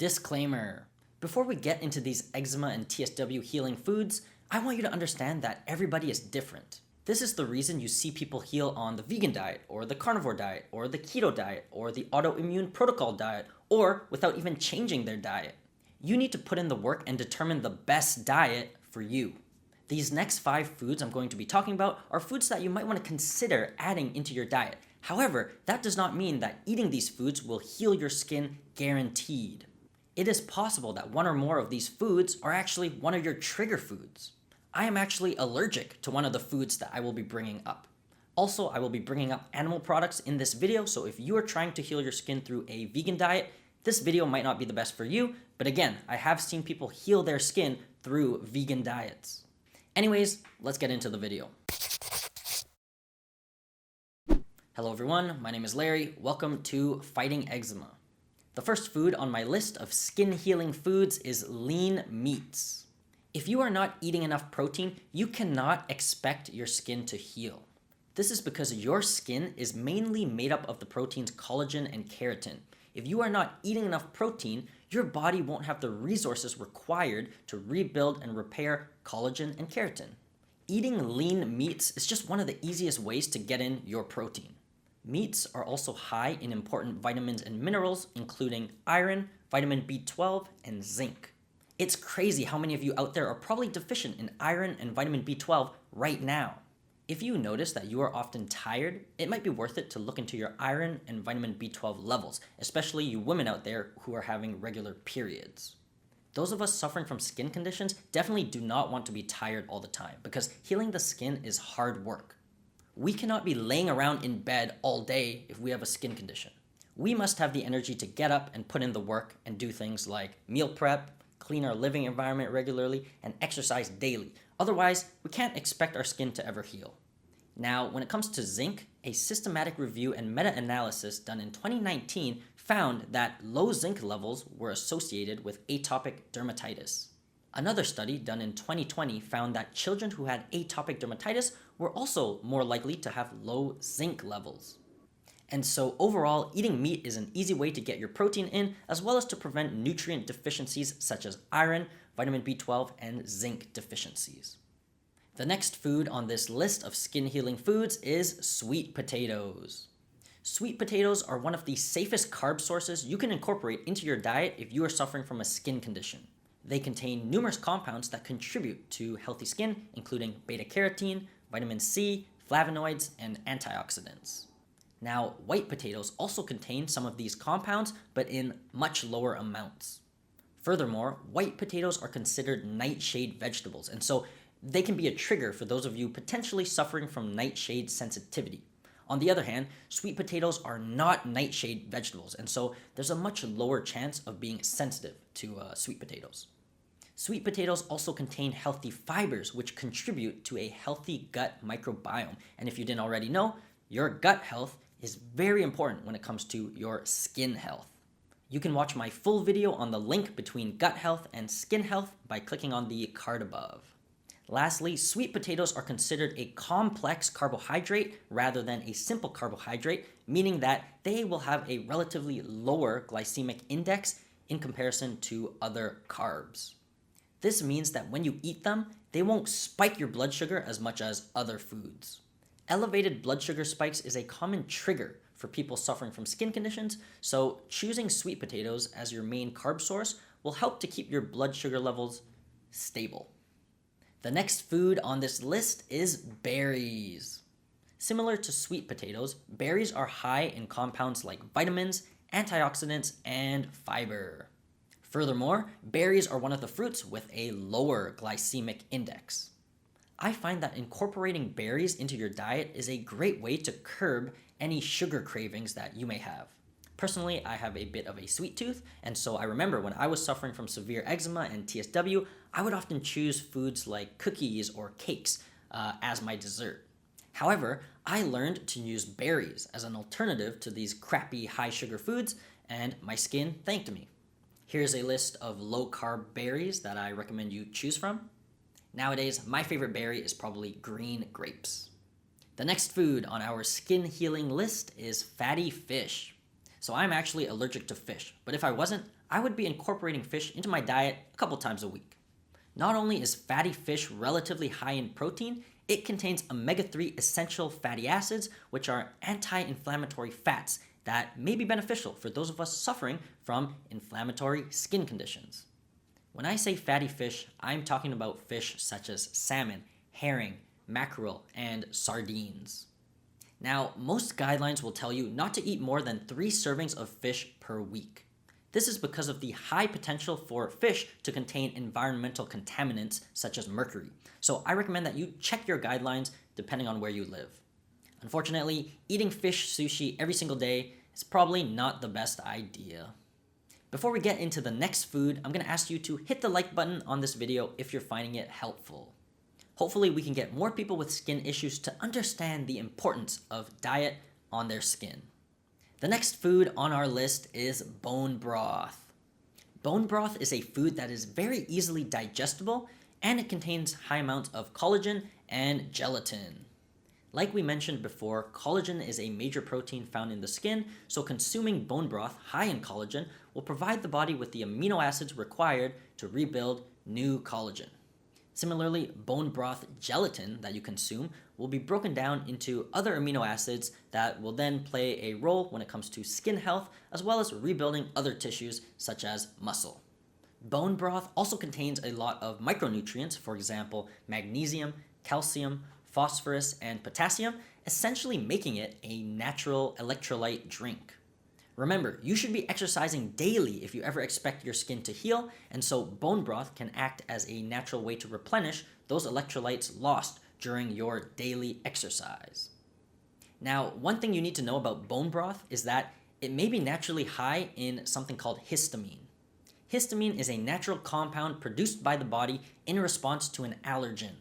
Disclaimer. Before we get into these eczema and TSW healing foods, I want you to understand that everybody is different. This is the reason you see people heal on the vegan diet, or the carnivore diet, or the keto diet, or the autoimmune protocol diet, or without even changing their diet. You need to put in the work and determine the best diet for you. These next 5 foods I'm going to be talking about are foods that you might want to consider adding into your diet. However, that does not mean that eating these foods will heal your skin guaranteed. It is possible that one or more of these foods are actually one of your trigger foods. I am actually allergic to one of the foods that I will be bringing up. Also, I will be bringing up animal products in this video, so if you are trying to heal your skin through a vegan diet, this video might not be the best for you, but again, I have seen people heal their skin through vegan diets. Anyways, let's get into the video. Hello everyone, my name is Larry. Welcome to Fighting Eczema. The first food on my list of skin healing foods is lean meats. If you are not eating enough protein, you cannot expect your skin to heal. This is because your skin is mainly made up of the proteins collagen and keratin. If you are not eating enough protein, your body won't have the resources required to rebuild and repair collagen and keratin. Eating lean meats is just one of the easiest ways to get in your protein. Meats are also high in important vitamins and minerals, including iron, vitamin B12, and zinc. It's crazy how many of you out there are probably deficient in iron and vitamin B12 right now. If you notice that you are often tired, it might be worth it to look into your iron and vitamin B12 levels, especially you women out there who are having regular periods. Those of us suffering from skin conditions definitely do not want to be tired all the time because healing the skin is hard work. We cannot be laying around in bed all day if we have a skin condition. We must have the energy to get up and put in the work and do things like meal prep, clean our living environment regularly, and exercise daily. Otherwise, we can't expect our skin to ever heal. Now, when it comes to zinc, a systematic review and meta-analysis done in 2019 found that low zinc levels were associated with atopic dermatitis. Another study done in 2020 found that children who had atopic dermatitis were also more likely to have low zinc levels. And so overall, eating meat is an easy way to get your protein in, as well as to prevent nutrient deficiencies such as iron, vitamin B12, and zinc deficiencies. The next food on this list of skin healing foods is sweet potatoes. Sweet potatoes are one of the safest carb sources you can incorporate into your diet if you are suffering from a skin condition. They contain numerous compounds that contribute to healthy skin, including beta-carotene, vitamin C, flavonoids, and antioxidants. Now, white potatoes also contain some of these compounds, but in much lower amounts. Furthermore, white potatoes are considered nightshade vegetables, and so they can be a trigger for those of you potentially suffering from nightshade sensitivity. On the other hand, sweet potatoes are not nightshade vegetables, and so there's a much lower chance of being sensitive to sweet potatoes. Sweet potatoes also contain healthy fibers, which contribute to a healthy gut microbiome. And if you didn't already know, your gut health is very important when it comes to your skin health. You can watch my full video on the link between gut health and skin health by clicking on the card above. Lastly, sweet potatoes are considered a complex carbohydrate rather than a simple carbohydrate, meaning that they will have a relatively lower glycemic index in comparison to other carbs. This means that when you eat them, they won't spike your blood sugar as much as other foods. Elevated blood sugar spikes is a common trigger for people suffering from skin conditions, so choosing sweet potatoes as your main carb source will help to keep your blood sugar levels stable. The next food on this list is berries. Similar to sweet potatoes, berries are high in compounds like vitamins, antioxidants, and fiber. Furthermore, berries are one of the fruits with a lower glycemic index. I find that incorporating berries into your diet is a great way to curb any sugar cravings that you may have. Personally, I have a bit of a sweet tooth, and so I remember when I was suffering from severe eczema and TSW, I would often choose foods like cookies or cakes as my dessert. However, I learned to use berries as an alternative to these crappy high sugar foods, and my skin thanked me. Here's a list of low-carb berries that I recommend you choose from. Nowadays, my favorite berry is probably green grapes. The next food on our skin healing list is fatty fish. So I'm actually allergic to fish, but if I wasn't, I would be incorporating fish into my diet a couple times a week. Not only is fatty fish relatively high in protein, it contains omega-3 essential fatty acids, which are anti-inflammatory fats that may be beneficial for those of us suffering from inflammatory skin conditions. When I say fatty fish, I'm talking about fish such as salmon, herring, mackerel, and sardines. Now, most guidelines will tell you not to eat more than 3 servings of fish per week. This is because of the high potential for fish to contain environmental contaminants such as mercury. So I recommend that you check your guidelines depending on where you live. Unfortunately, eating fish sushi every single day is probably not the best idea. Before we get into the next food, I'm going to ask you to hit the like button on this video if you're finding it helpful. Hopefully we can get more people with skin issues to understand the importance of diet on their skin. The next food on our list is bone broth. Bone broth is a food that is very easily digestible, and it contains high amounts of collagen and gelatin. Like we mentioned before, collagen is a major protein found in the skin, so consuming bone broth high in collagen will provide the body with the amino acids required to rebuild new collagen. Similarly, bone broth gelatin that you consume will be broken down into other amino acids that will then play a role when it comes to skin health, as well as rebuilding other tissues such as muscle. Bone broth also contains a lot of micronutrients, for example, magnesium, calcium, phosphorus, and potassium, essentially making it a natural electrolyte drink. Remember, you should be exercising daily if you ever expect your skin to heal, and so bone broth can act as a natural way to replenish those electrolytes lost during your daily exercise. Now, one thing you need to know about bone broth is that it may be naturally high in something called histamine. Histamine is a natural compound produced by the body in response to an allergen.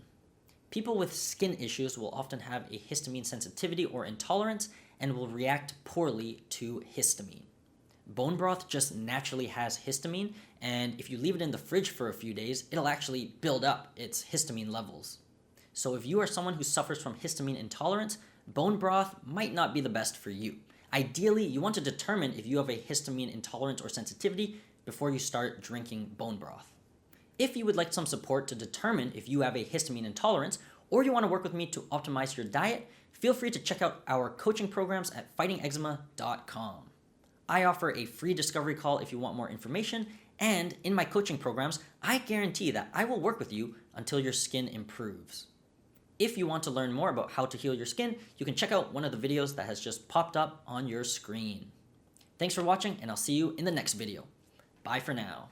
People with skin issues will often have a histamine sensitivity or intolerance and will react poorly to histamine. Bone broth just naturally has histamine, and if you leave it in the fridge for a few days, it'll actually build up its histamine levels. So if you are someone who suffers from histamine intolerance, bone broth might not be the best for you. Ideally, you want to determine if you have a histamine intolerance or sensitivity before you start drinking bone broth. If you would like some support to determine if you have a histamine intolerance, or you want to work with me to optimize your diet, feel free to check out our coaching programs at fightingeczema.com. I offer a free discovery call if you want more information, and in my coaching programs, I guarantee that I will work with you until your skin improves. If you want to learn more about how to heal your skin, you can check out one of the videos that has just popped up on your screen. Thanks for watching, and I'll see you in the next video. Bye for now.